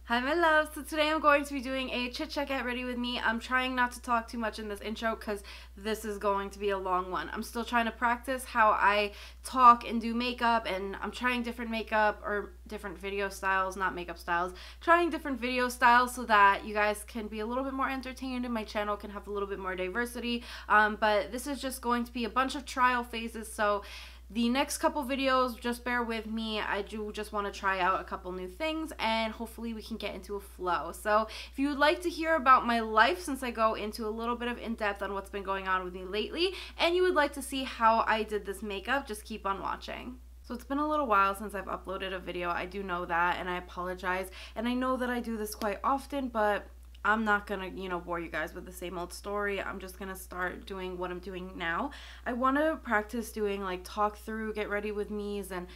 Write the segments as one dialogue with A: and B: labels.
A: Hi my loves, so today I'm going to be doing a chit chat get ready with me. I'm trying not to talk too much in this intro because this is going to be a long one. I'm still trying to practice how I talk and do makeup, and I'm trying different makeup or different video styles, not makeup styles, trying different video styles so that you guys can be a little bit more entertained and my channel can have a little bit more diversity. But this is just going to be a bunch of trial phases, so the next couple videos, just bear with me. I do just want to try out a couple new things and hopefully we can get into a flow. So if you would like to hear about my life, since I go into a little bit of in-depth on what's been going on with me lately, and you would like to see how I did this makeup, just keep on watching. So it's been a little while since I've uploaded a video. I do know that, and I apologize. And I know that I do this quite often, but I'm not gonna, bore you guys with the same old story. I'm just gonna start doing what I'm doing now. I want to practice doing like talk through, get ready with me's, and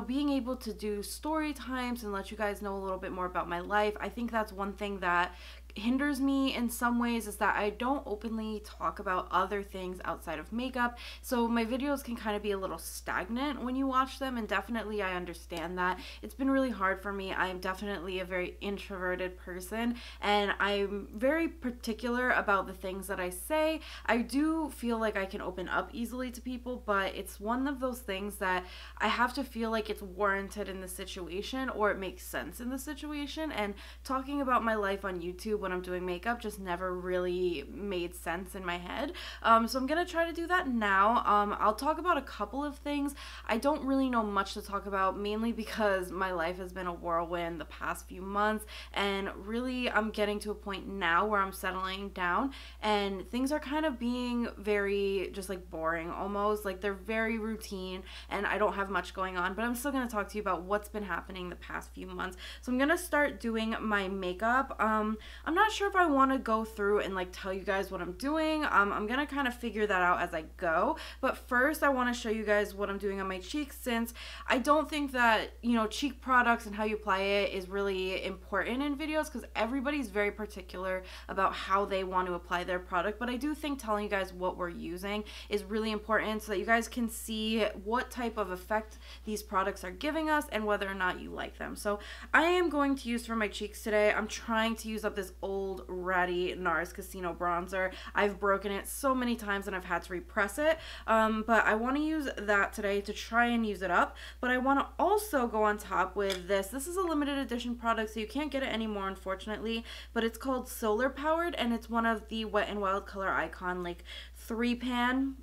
A: being able to do story times and let you guys know a little bit more about my life. I think that's one thing that hinders me in some ways, is that I don't openly talk about other things outside of makeup, so my videos can kind of be a little stagnant when you watch them, and definitely I understand that. It's been really hard for me. I am definitely a very introverted person, and I'm very particular about the things that I say. I do feel like I can open up easily to people, but it's one of those things that I have to feel like it's warranted in the situation, or it makes sense in the situation, and talking about my life on YouTube when I'm doing makeup just never really made sense in my head. So I'm gonna try to do that now. I'll talk about a couple of things. I don't really know much to talk about, mainly because my life has been a whirlwind the past few months, and really I'm getting to a point now where I'm settling down and things are kind of being very just like boring almost. Like they're very routine and I don't have much going on, but I'm still gonna talk to you about what's been happening the past few months. So I'm gonna start doing my makeup. I'm not sure if I want to go through and like tell you guys what I'm doing. I'm gonna kind of figure that out as I go, but first I want to show you guys what I'm doing on my cheeks, since I don't think that cheek products and how you apply it is really important in videos, because everybody's very particular about how they want to apply their product. But I do think telling you guys what we're using is really important so that you guys can see what type of effect these products are giving us and whether or not you like them. So I am going to use for my cheeks today, I'm trying to use up this old ratty NARS Casino bronzer. I've broken it so many times and I've had to repress it, but I want to use that today to try and use it up. But I want to also go on top with this. This is a limited edition product, so you can't get it anymore, unfortunately, but it's called Solar Powered, and it's one of the Wet n Wild Color Icon like 3-pan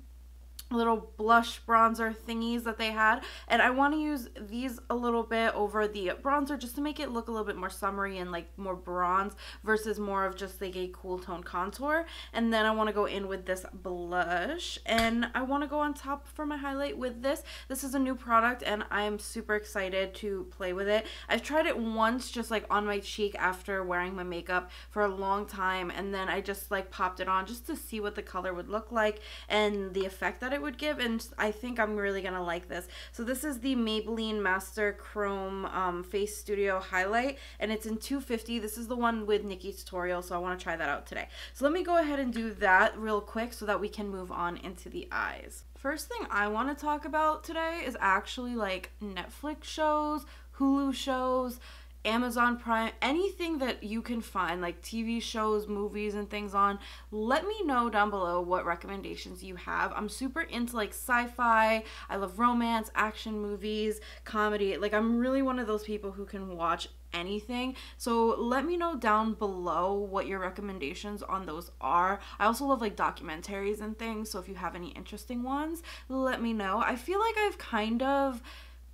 A: little blush bronzer thingies that they had, and I want to use these a little bit over the bronzer just to make it look a little bit more summery and like more bronze versus more of just like a cool tone contour. And then I want to go in with this blush, and I want to go on top for my highlight with this. This is a new product and I'm super excited to play with it. I've tried it once just like on my cheek after wearing my makeup for a long time, and then I just like popped it on just to see what the color would look like and the effect that it would give, and I think I'm really gonna like this. So this is the Maybelline Master Chrome Face Studio Highlight, and it's in 250. This is the one with Nikki's tutorial, so I want to try that out today. So let me go ahead and do that real quick so that we can move on into the eyes. First thing I want to talk about today is actually like Netflix shows, Hulu shows, Amazon Prime, anything that you can find, like TV shows, movies, and things on. Let me know down below what recommendations you have. I'm super into like sci-fi. I love romance, action movies, comedy. Like I'm really one of those people who can watch anything. So let me know down below what your recommendations on those are. I also love like documentaries and things, so if you have any interesting ones, let me know. I feel like I've kind of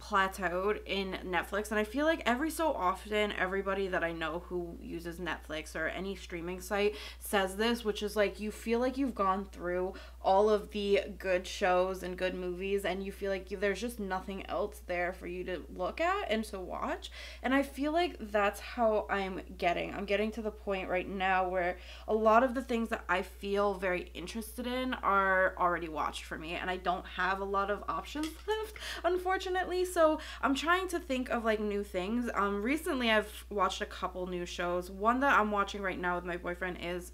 A: plateaued in Netflix, and I feel like every so often everybody that I know who uses Netflix or any streaming site says this, which is like you feel like you've gone through all of the good shows and good movies and you feel like there's just nothing else there for you to look at and to watch. And I feel like that's how I'm getting to the point right now where a lot of the things that I feel very interested in are already watched for me, and I don't have a lot of options left, unfortunately. So I'm trying to think of like new things. Recently I've watched a couple new shows. One that I'm watching right now with my boyfriend is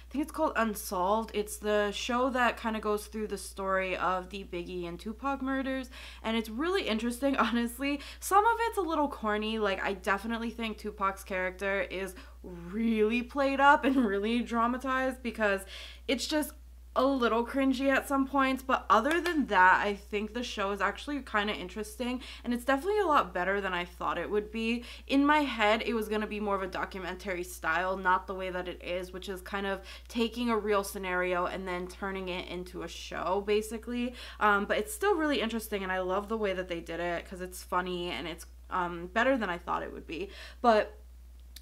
A: think it's called Unsolved. It's the show that kind of goes through the story of the Biggie and Tupac murders, and it's really interesting, honestly. Some of it's a little corny. Like, I definitely think Tupac's character is really played up and really dramatized because it's just a little cringy at some points, but other than that, I think the show is actually kind of interesting, and it's definitely a lot better than I thought it would be. In my head, it was going to be more of a documentary style, not the way that it is, which is kind of taking a real scenario and then turning it into a show, basically. But it's still really interesting, and I love the way that they did it because it's funny and it's better than I thought it would be. But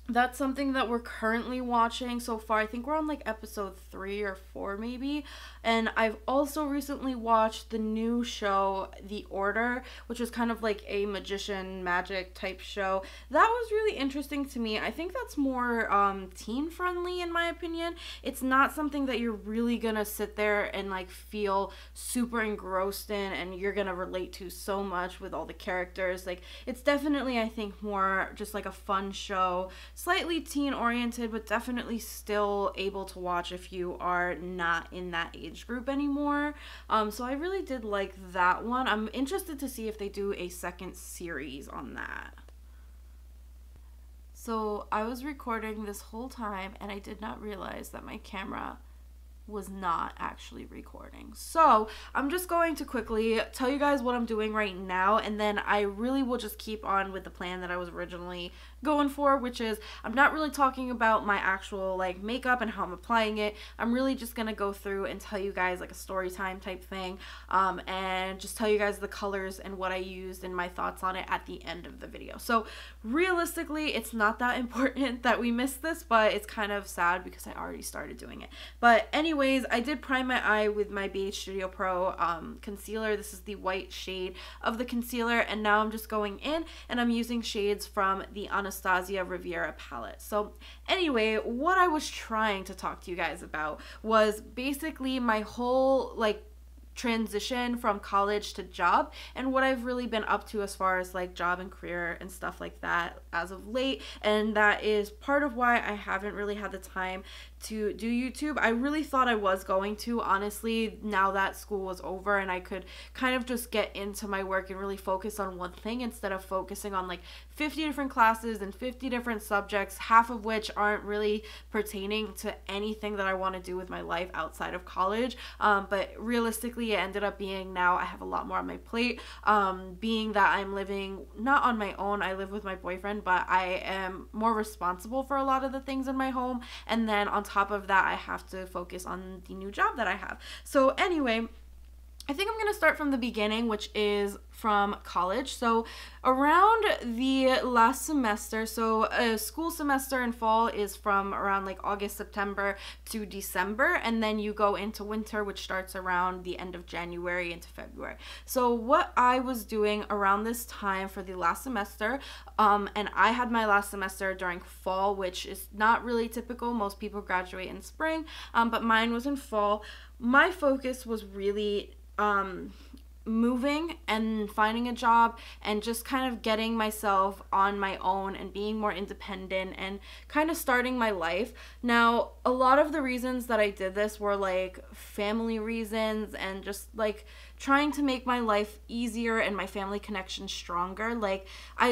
A: that's something that we're currently watching so far. I think we're on like episode 3 or 4 maybe. And I've also recently watched the new show, The Order, which is kind of like a magician magic type show. That was really interesting to me. I think that's more teen friendly in my opinion. It's not something that you're really gonna sit there and like feel super engrossed in and you're gonna relate to so much with all the characters. Like, it's definitely, I think, more just like a fun show. Slightly teen oriented, but definitely still able to watch if you are not in that age group anymore. So I really did like that one. I'm interested to see if they do a second series on that. So I was recording this whole time and I did not realize that my camera was not actually recording. So I'm just going to quickly tell you guys what I'm doing right now, and then I really will just keep on with the plan that I was originally going for, which is I'm not really talking about my actual like makeup and how I'm applying it. I'm really just gonna go through and tell you guys like a story time type thing, and just tell you guys the colors and what I used and my thoughts on it at the end of the video. So realistically, it's not that important that we missed this, but it's kind of sad because I already started doing it. But anyways, I did prime my eye with my ABH Studio Pro concealer. This is the white shade of the concealer, and now I'm just going in and I'm using shades from the Anastasia Riviera palette. So anyway, what I was trying to talk to you guys about was basically my whole like transition from college to job and what I've really been up to as far as like job and career and stuff like that as of late. And that is part of why I haven't really had the time to do YouTube. I really thought I was going to, honestly, now that school was over and I could kind of just get into my work and really focus on one thing instead of focusing on like 50 different classes and 50 different subjects, half of which aren't really pertaining to anything that I want to do with my life outside of college. But realistically, it ended up being now I have a lot more on my plate, being that I'm living not on my own. I live with my boyfriend, but I am more responsible for a lot of the things in my home, and then on top of that I have to focus on the new job that I have. So anyway, I think I'm going to start from the beginning, which is from college. So around the last semester, so a school semester in fall is from around like August, September to December, and then you go into winter, which starts around the end of January into February. So what I was doing around this time for the last semester, and I had my last semester during fall, which is not really typical. Most people graduate in spring, but mine was in fall. My focus was really moving and finding a job and just kind of getting myself on my own and being more independent and kind of starting my life. Now, a lot of the reasons that I did this were like family reasons and just like trying to make my life easier and my family connection stronger. Like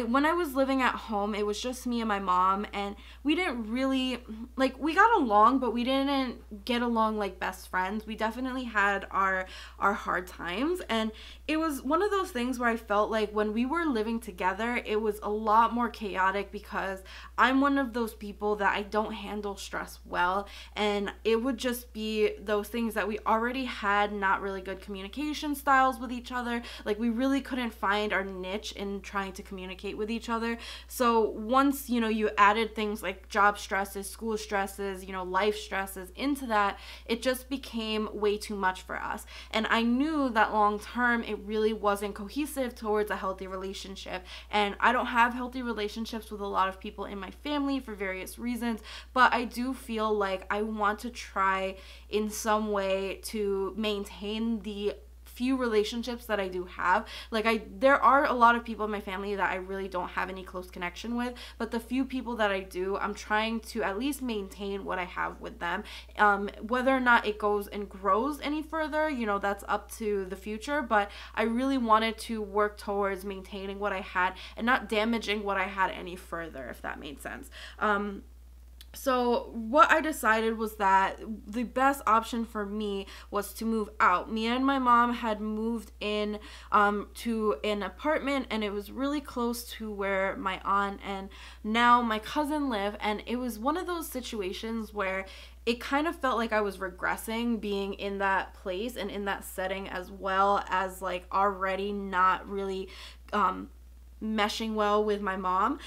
A: when I was living at home, it was just me and my mom, and we didn't really like, we got along, but we didn't get along like best friends. We definitely had our hard times, and it was one of those things where I felt like when we were living together, it was a lot more chaotic because I'm one of those people that I don't handle stress well, and it would just be those things that we already had not really good communication styles with each other. Like, we really couldn't find our niche in trying to communicate with each other. So once, you know, you added things like job stresses, school stresses, you know, life stresses into that, it just became way too much for us. And I knew that long term it really wasn't cohesive towards a healthy relationship. And I don't have healthy relationships with a lot of people in my family for various reasons, but I do feel like I want to try in some way to maintain the few relationships that I do have, like there are a lot of people in my family that I really don't have any close connection with, but the few people that I do, I'm trying to at least maintain what I have with them. Whether or not it goes and grows any further, you know, that's up to the future, but I really wanted to work towards maintaining what I had and not damaging what I had any further, if that made sense. So what I decided was that the best option for me was to move out. Me and my mom had moved in to an apartment, and it was really close to where my aunt and now my cousin live, and it was one of those situations where it kind of felt like I was regressing being in that place and in that setting, as well as like already not really meshing well with my mom.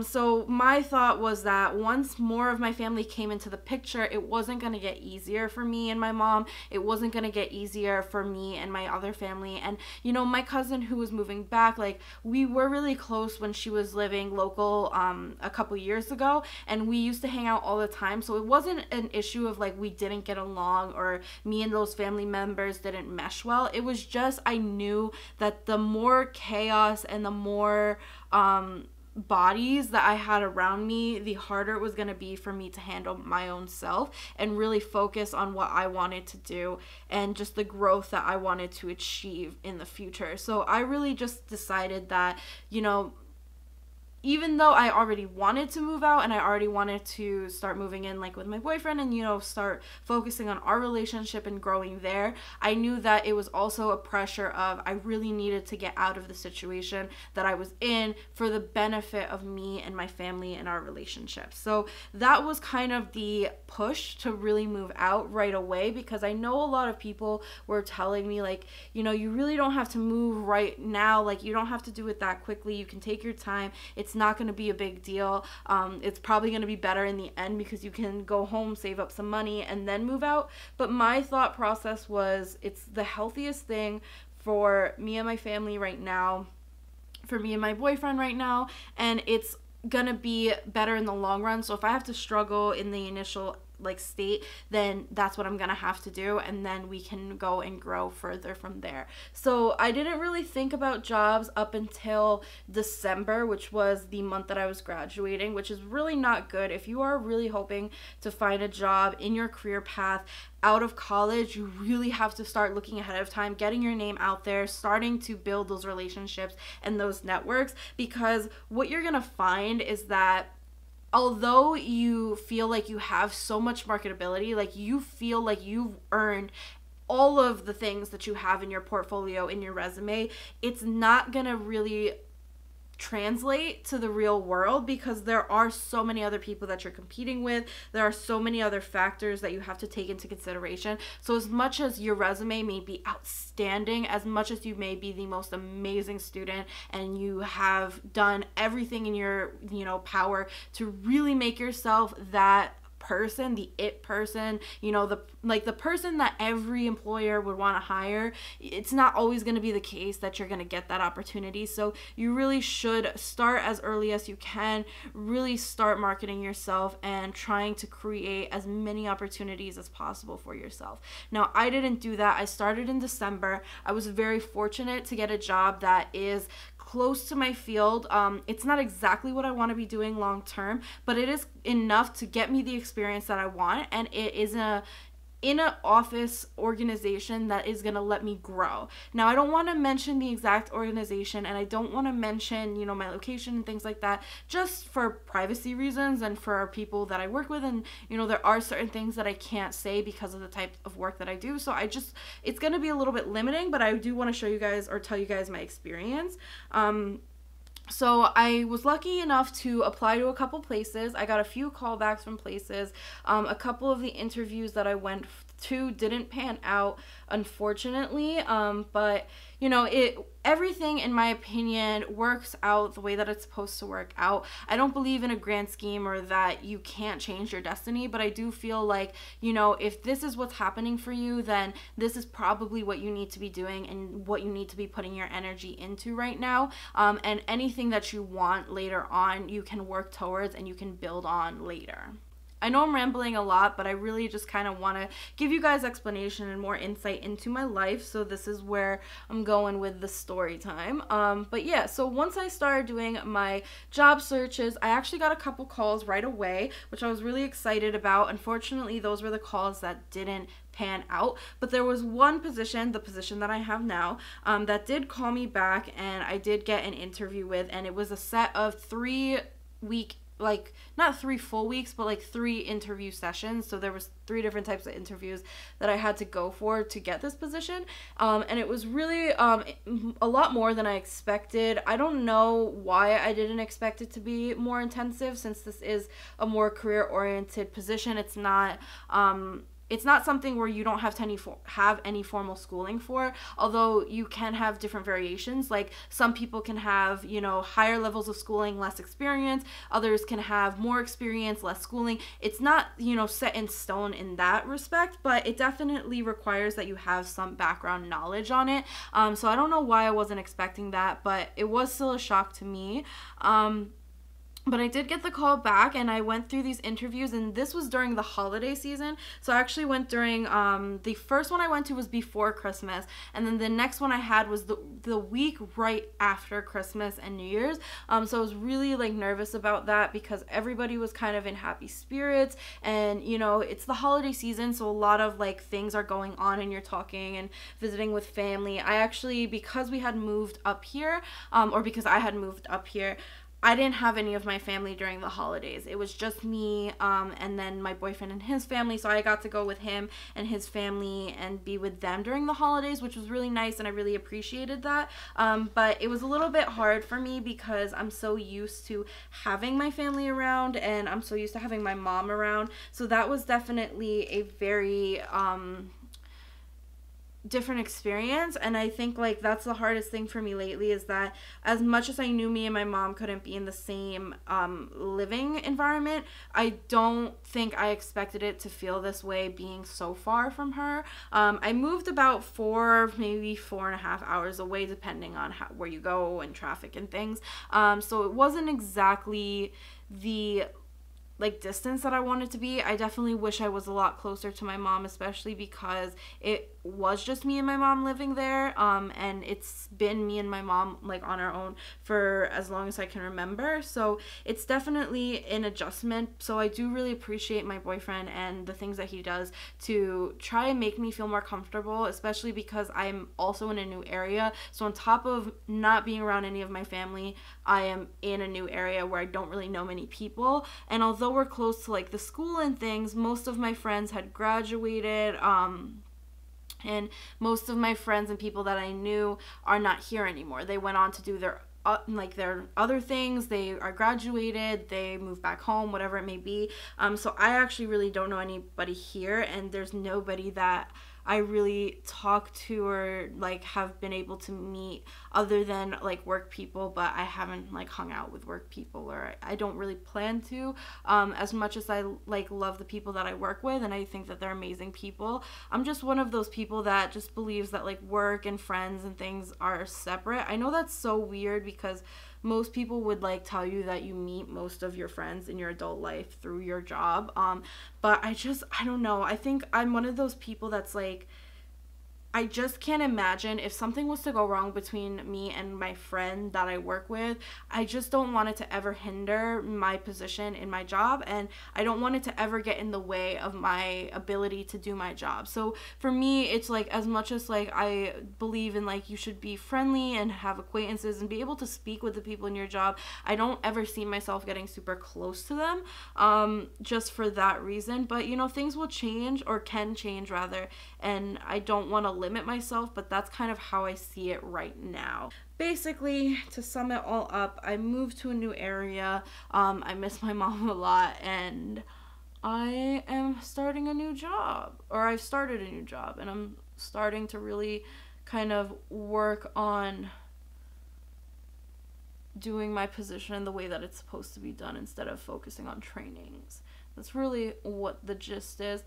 A: So my thought was that once more of my family came into the picture, it wasn't going to get easier for me and my mom. It wasn't going to get easier for me and my other family. And, you know, my cousin who was moving back, like, we were really close when she was living local a couple years ago, and we used to hang out all the time. So it wasn't an issue of like we didn't get along or me and those family members didn't mesh well. It was just, I knew that the more chaos and the more bodies that I had around me, the harder it was going to be for me to handle my own self and really focus on what I wanted to do and just the growth that I wanted to achieve in the future. So I really just decided that, you know, even though I already wanted to move out and I already wanted to start moving in like with my boyfriend and, you know, start focusing on our relationship and growing there, I knew that it was also a pressure of I really needed to get out of the situation that I was in for the benefit of me and my family and our relationship. So that was kind of the push to really move out right away, because I know a lot of people were telling me like, you know, you really don't have to move right now. Like, you don't have to do it that quickly. You can take your time. It's not going to be a big deal. It's probably going to be better in the end because you can go home, save up some money, and then move out. But my thought process was it's the healthiest thing for me and my family right now, for me and my boyfriend right now, and it's going to be better in the long run. So if I have to struggle in the initial like state, then that's what I'm gonna have to do, and then we can go and grow further from there. So I didn't really think about jobs up until December, which was the month that I was graduating, which is really not good. If you are really hoping to find a job in your career path out of college, you really have to start looking ahead of time, getting your name out there, starting to build those relationships and those networks, because what you're gonna find is that although you feel like you have so much marketability, like you feel like you've earned all of the things that you have in your portfolio, in your resume, it's not gonna really translate to the real world, because there are so many other people that you're competing with. There are so many other factors that you have to take into consideration. So as much as your resume may be outstanding, as much as you may be the most amazing student and you have done everything in your, you know, power to really make yourself that person, the it person, you know, the person that every employer would want to hire, it's not always going to be the case that you're going to get that opportunity. So you really should start as early as you can, really start marketing yourself and trying to create as many opportunities as possible for yourself. Now, I didn't do that. I started in December. I was very fortunate to get a job that is close to my field. It's not exactly what I want to be doing long term, but it is enough to get me the experience that I want, and it is in an office organization that is going to let me grow. Now, I don't want to mention the exact organization, and I don't want to mention, you know, my location and things like that, just for privacy reasons and for people that I work with. And, you know, there are certain things that I can't say because of the type of work that I do. So it's going to be a little bit limiting, but I do want to show you guys or tell you guys my experience. So I was lucky enough to apply to a couple places. I got a few callbacks from places. A couple of the interviews that I went to didn't pan out, unfortunately. But you know, everything in my opinion works out the way that it's supposed to work out. I don't believe in a grand scheme or that you can't change your destiny, but I do feel like, you know, if this is what's happening for you, then this is probably what you need to be doing and what you need to be putting your energy into right now. And anything that you want later on, you can work towards and you can build on later. I know I'm rambling a lot, but I really just kind of want to give you guys explanation and more insight into my life. So this is where I'm going with the story time. But yeah, so once I started doing my job searches, I actually got a couple calls right away, which I was really excited about. Unfortunately, those were the calls that didn't pan out, but there was one position, the position that I have now, that did call me back, and I did get an interview with, and it was a set of 3-week, like not 3 full weeks, but like 3 interview sessions. So there was 3 different types of interviews that I had to go for to get this position, and it was really a lot more than I expected. I don't know why I didn't expect it to be more intensive, since this is a more career oriented position. It's not something where you don't have any formal schooling for, although you can have different variations. Like some people can have, higher levels of schooling, less experience. Others can have more experience, less schooling. It's not, set in stone in that respect, but it definitely requires that you have some background knowledge on it. So I don't know why I wasn't expecting that, but it was still a shock to me. But I did get the call back, and I went through these interviews, and this was during the holiday season. So I actually went during, the first one I went to was before Christmas, and then the next one I had was the week right after Christmas and New Year's. So I was really nervous about that, because everybody was kind of in happy spirits, and it's the holiday season, so a lot of things are going on, and you're talking and visiting with family. I actually, because we had moved up here, or because I had moved up here, I didn't have any of my family during the holidays. It was just me, and then my boyfriend and his family, so I got to go with him and his family and be with them during the holidays, which was really nice, and I really appreciated that. But it was a little bit hard for me, because I'm so used to having my family around, and I'm so used to having my mom around, so that was definitely a very different experience. And I think that's the hardest thing for me lately, is that as much as I knew me and my mom couldn't be in the same living environment, I don't think I expected it to feel this way being so far from her. I moved about 4, maybe 4.5 hours away, depending on where you go and traffic and things, so it wasn't exactly the distance that I wanted to be. I definitely wish I was a lot closer to my mom, especially because it was just me and my mom living there, and it's been me and my mom on our own for as long as I can remember, so it's definitely an adjustment. So I do really appreciate my boyfriend and the things that he does to try and make me feel more comfortable, especially because I'm also in a new area. So on top of not being around any of my family, I am in a new area where I don't really know many people, and although we're close to the school and things, most of my friends had graduated, and most of my friends and people that I knew are not here anymore. They went on to do their other things. They are graduated, they moved back home, whatever it may be. So I actually really don't know anybody here, and there's nobody that I really talk to or have been able to meet other than work people, but I haven't hung out with work people, or I don't really plan to, as much as I love the people that I work with, and I think that they're amazing people. I'm just one of those people that just believes that work and friends and things are separate. I know that's so weird, because most people would tell you that you meet most of your friends in your adult life through your job, but I don't know. I think I'm one of those people that's I just can't imagine if something was to go wrong between me and my friend that I work with. I just don't want it to ever hinder my position in my job, and I don't want it to ever get in the way of my ability to do my job. So for me, it's as much as I believe in you should be friendly and have acquaintances and be able to speak with the people in your job, I don't ever see myself getting super close to them, just for that reason. But things will change, or can change rather, and I don't want to limit myself, but that's kind of how I see it right now. Basically, to sum it all up, I moved to a new area, I miss my mom a lot, and I am starting a new job, or I've started a new job, and I'm starting to really kind of work on doing my position in the way that it's supposed to be done, instead of focusing on trainings. That's really what the gist is.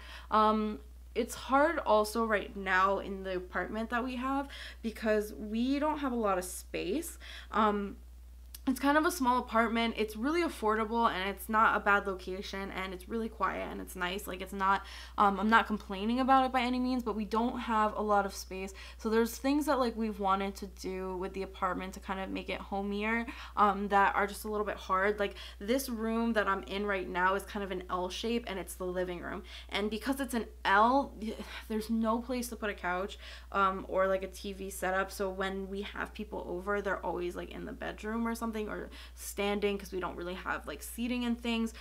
A: It's hard also right now in the apartment that we have, because we don't have a lot of space. It's kind of a small apartment. It's really affordable, and it's not a bad location, and it's really quiet, and it's nice. Like, it's not, I'm not complaining about it by any means, but we don't have a lot of space. So there's things that like we've wanted to do with the apartment to kind of make it homier, that are just a little bit hard. Like, this room that I'm in right now is kind of an L shape, and it's the living room. And because it's an L, there's no place to put a couch, or like a TV setup. So when we have people over, they're always like in the bedroom or something, or standing, because we don't really have like seating and things.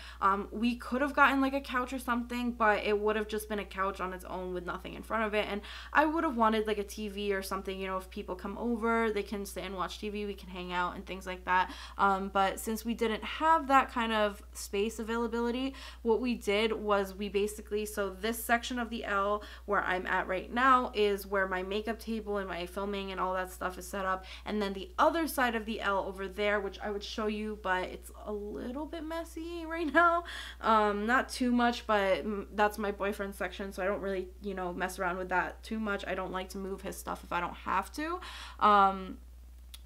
A: We could have gotten like a couch or something, but it would have just been a couch on its own with nothing in front of it, and I would have wanted like a TV or something, you know, if people come over, they can stay and watch TV, we can hang out and things like that. But since we didn't have that kind of space availability, what we did was we basically, so this section of the L where I'm at right now is where my makeup table and my filming and all that stuff is set up, and then the other side of the L over there, which I would show you, but it's a little bit messy right now. Not too much, but that's my boyfriend's section, so I don't really, you know, mess around with that too much. I don't like to move his stuff if I don't have to.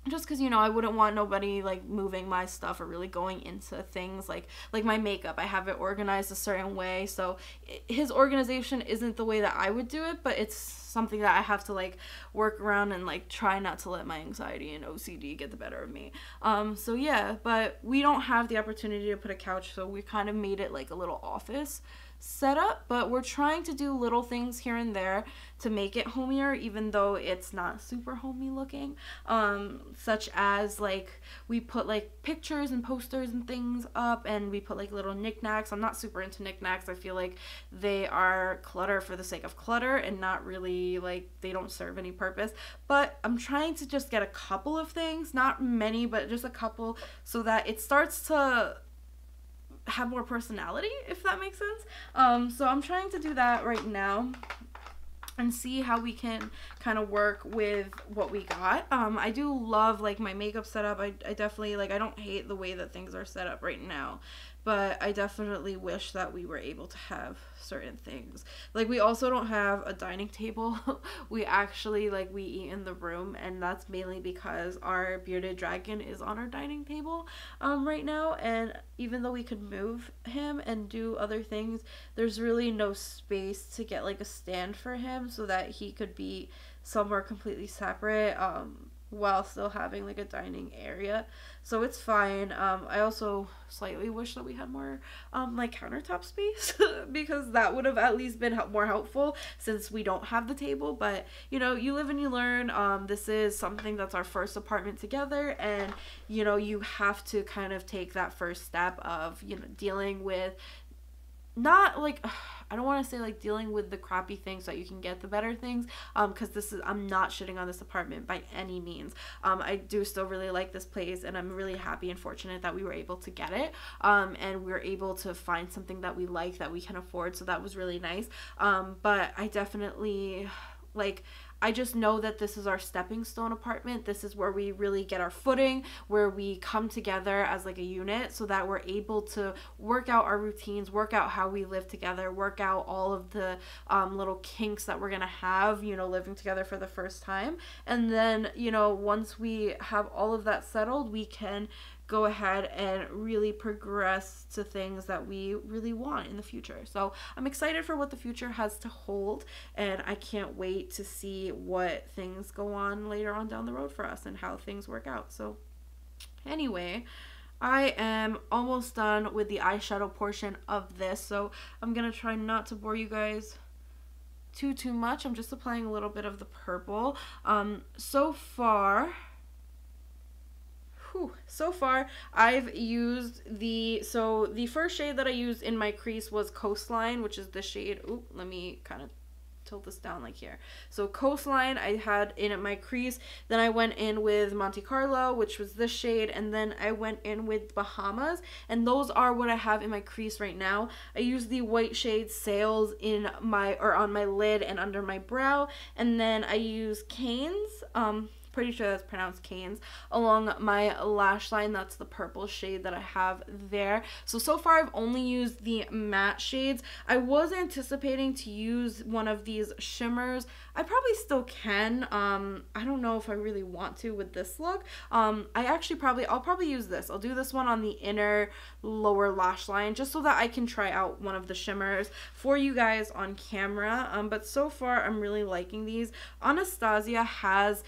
A: Just because, you know, I wouldn't want nobody like moving my stuff or really going into things like my makeup. I have it organized a certain way, so his organization isn't the way that I would do it, but it's something that I have to like work around and like try not to let my anxiety and OCD get the better of me. So yeah, but we don't have the opportunity to put a couch, so we kind of made it like a little office setup, but we're trying to do little things here and there to make it homier, even though it's not super homey looking, such as like we put like pictures and posters and things up, and we put like little knickknacks. I'm not super into knickknacks. I feel like they are clutter for the sake of clutter and not really like they don't serve any purpose, but I'm trying to just get a couple of things, not many, but just a couple, so that it starts to have more personality, if that makes sense. So I'm trying to do that right now and see how we can kind of work with what we got. I do love like my makeup setup. I definitely like, I don't hate the way that things are set up right now, but I definitely wish that we were able to have certain things. Like, we also don't have a dining table. We actually, like, we eat in the room, and that's mainly because our bearded dragon is on our dining table right now, and even though we could move him and do other things, there's really no space to get like a stand for him so that he could be somewhere completely separate, while still having like a dining area. So it's fine. I also slightly wish that we had more like countertop space because that would have at least been more helpful since we don't have the table. But you know, you live and you learn. This is something that's our first apartment together, and you know, you have to kind of take that first step of, you know, dealing with, not like, I don't want to say like dealing with the crappy things so that you can get the better things, because this is, I'm not shitting on this apartment by any means. I do still really like this place, and I'm really happy and fortunate that we were able to get it, and we were able to find something that we like, that we can afford, so that was really nice. But I definitely, like, I just know that this is our stepping stone apartment. This is where we really get our footing, where we come together as like a unit so that we're able to work out our routines, work out how we live together, work out all of the little kinks that we're gonna have, you know, living together for the first time. And then, you know, once we have all of that settled, we can go ahead and really progress to things that we really want in the future. So I'm excited for what the future has to hold, and I can't wait to see what things go on later on down the road for us and how things work out. So anyway, I am almost done with the eyeshadow portion of this, so I'm gonna try not to bore you guys too much. I'm just applying a little bit of the purple. So far I've used the first shade that I used in my crease was Coastline, which is the shade, let me kind of tilt this down like here. So Coastline I had in my crease, then I went in with Monte Carlo, which was this shade, and then I went in with Bahamas, and those are what I have in my crease right now. I use the white shade Sails in my, or on my lid and under my brow, and then I use Canes, pretty sure that's pronounced Canes, along my lash line. That's the purple shade that I have there. So far I've only used the matte shades. I was anticipating to use one of these shimmers. I probably still can. I don't know if I really want to with this look. I'll probably use this. I'll do this one on the inner lower lash line just so that I can try out one of the shimmers for you guys on camera. But so far I'm really liking these. Anastasia has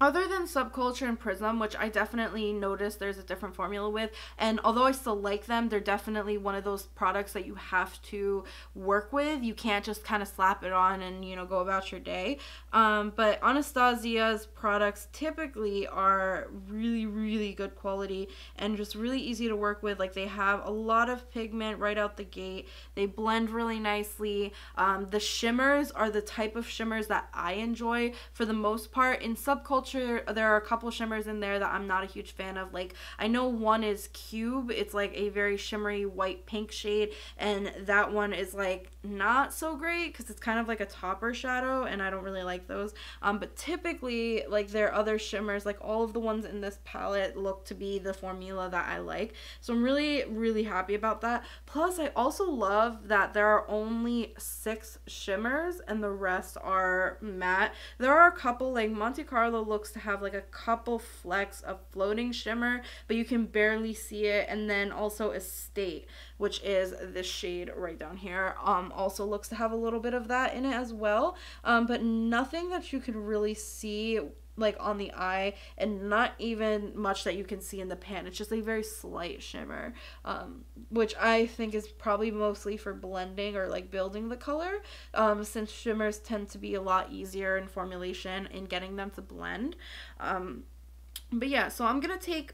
A: other than Subculture and Prism, which I definitely noticed there's a different formula with, and although I still like them, they're definitely one of those products that you have to work with. You can't just kind of slap it on and, you know, go about your day. But Anastasia's products typically are really, really good quality and just really easy to work with. Like, they have a lot of pigment right out the gate. They blend really nicely. The shimmers are the type of shimmers that I enjoy for the most part. In Subculture, there are a couple shimmers in there that I'm not a huge fan of. Like, I know one is Cube. It's like a very shimmery white pink shade, and that one is like not so great because it's kind of like a topper shadow, and I don't really like those. But typically, like, their other shimmers, like all of the ones in this palette, look to be the formula that I like. So I'm really, really happy about that. Plus, I also love that there are only 6 shimmers and the rest are matte. There are a couple, like Monte Carlo looks to have like a couple flecks of floating shimmer, but you can barely see it. And then also Estate, which is this shade right down here, also looks to have a little bit of that in it as well, but nothing that you can really see like on the eye, and not even much that you can see in the pan. It's just a very slight shimmer, which I think is probably mostly for blending or like building the color, since shimmers tend to be a lot easier in formulation in getting them to blend. But yeah, so I'm gonna take,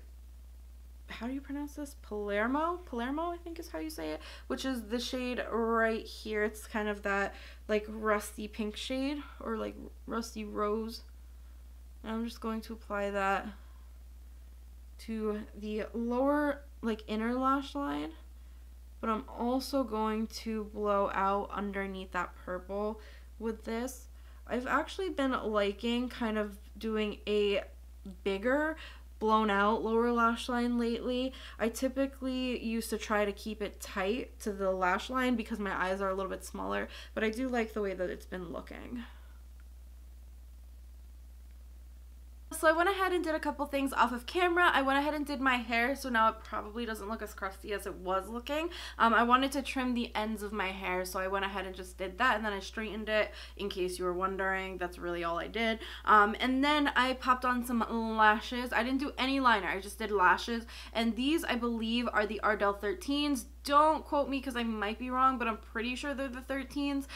A: how do you pronounce this? Palermo, I think is how you say it, which is the shade right here. It's kind of that like rusty pink shade, or like rusty rose. And I'm just going to apply that to the lower, like, inner lash line, but I'm also going to blow out underneath that purple with this. I've actually been liking kind of doing a bigger blown out lower lash line lately. I typically used to try to keep it tight to the lash line because my eyes are a little bit smaller, but I do like the way that it's been looking. So I went ahead and did a couple things off of camera. I went ahead and did my hair, so now it probably doesn't look as crusty as it was looking. I wanted to trim the ends of my hair, so I went ahead and just did that, and then I straightened it, in case you were wondering. That's really all I did. And then I popped on some lashes. I didn't do any liner, I just did lashes, and these, I believe, are the Ardell 13s. Don't quote me because I might be wrong, but I'm pretty sure they're the 13s.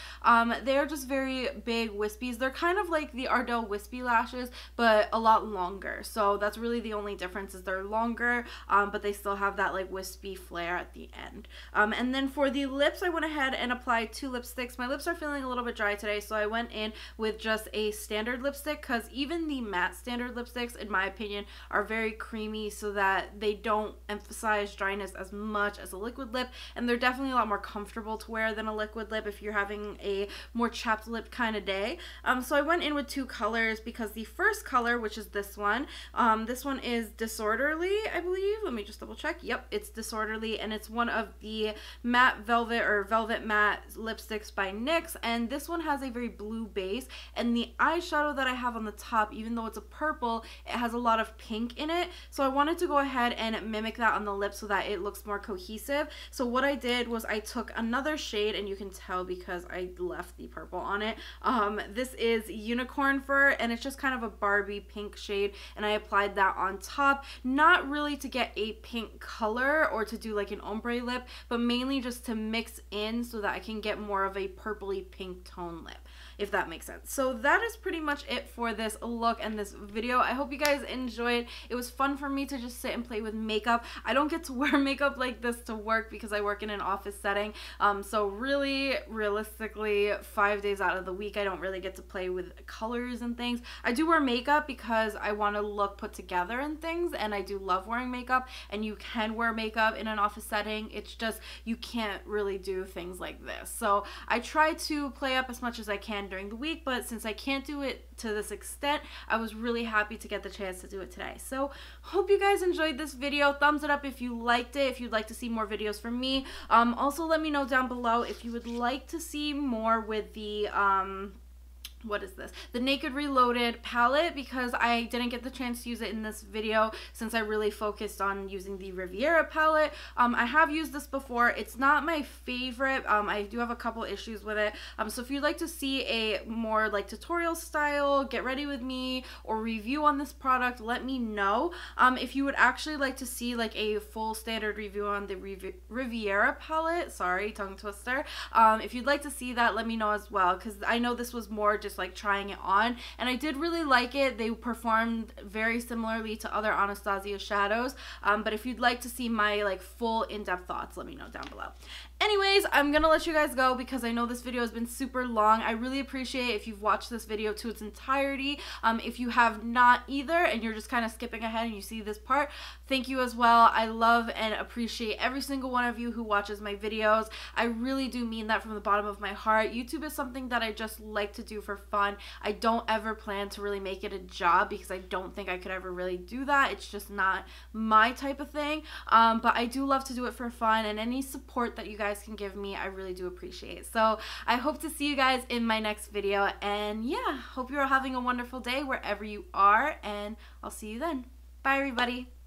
A: They're just very big wispies. They're kind of like the Ardell wispy lashes, but a lot longer. So that's really the only difference, is they're longer, but they still have that like wispy flare at the end. And then for the lips, I went ahead and applied 2 lipsticks. My lips are feeling a little bit dry today, so I went in with just a standard lipstick, because even the matte standard lipsticks, in my opinion, are very creamy, so that they don't emphasize dryness as much as a liquid lip, and they're definitely a lot more comfortable to wear than a liquid lip if you're having a more chapped lip kind of day. So I went in with 2 colors, because the first color, which is this one is Disorderly, I believe. Let me just double check. Yep, it's Disorderly, and it's one of the matte velvet or velvet matte lipsticks by NYX, and this one has a very blue base, and the eyeshadow that I have on the top, even though it's a purple, it has a lot of pink in it, so I wanted to go ahead and mimic that on the lips so that it looks more cohesive. So what I did was I took another shade, and you can tell because I left the purple on it. This is Unicorn Fur, and it's just kind of a Barbie pink shade, and I applied that on top, not really to get a pink color or to do like an ombre lip, but mainly just to mix in so that I can get more of a purpley pink tone lip, if that makes sense. So that is pretty much it for this look and this video. I hope you guys enjoyed. It was fun for me to just sit and play with makeup. I don't get to wear makeup like this to work because I work in an office setting, so really, realistically, 5 days out of the week I don't really get to play with colors and things. I do wear makeup because I want to look put together and things, and I do love wearing makeup, and you can wear makeup in an office setting. It's just you can't really do things like this. So I try to play up as much as I can during the week, but since I can't do it to this extent, I was really happy to get the chance to do it today. So hope you guys enjoyed this video. Thumbs it up if you liked it, if you'd like to see more videos from me. Also let me know down below if you would like to see more with the what is this? The Naked Reloaded palette, because I didn't get the chance to use it in this video since I really focused on using the Riviera palette. I have used this before. It's not my favorite. I do have a couple issues with it. So if you'd like to see a more like tutorial style, get ready with me, or review on this product, let me know. If you would actually like to see like a full standard review on the Riviera palette, sorry, tongue twister. If you'd like to see that, let me know as well, because I know this was more just like trying it on, and I did really like it. They performed very similarly to other Anastasia shadows, but if you'd like to see my like full in-depth thoughts, let me know down below. Anyways, I'm gonna let you guys go because I know this video has been super long. I really appreciate if you've watched this video to its entirety. If you have not either and you're just kind of skipping ahead and you see this part, thank you as well. I love and appreciate every single one of you who watches my videos. I really do mean that from the bottom of my heart. YouTube is something that I just like to do for fun. I don't ever plan to really make it a job because I don't think I could ever really do that. It's just not my type of thing. But I do love to do it for fun, and any support that you guys can give me, I really do appreciate. So I hope to see you guys in my next video, and yeah, hope you're having a wonderful day wherever you are, and I'll see you then. Bye everybody.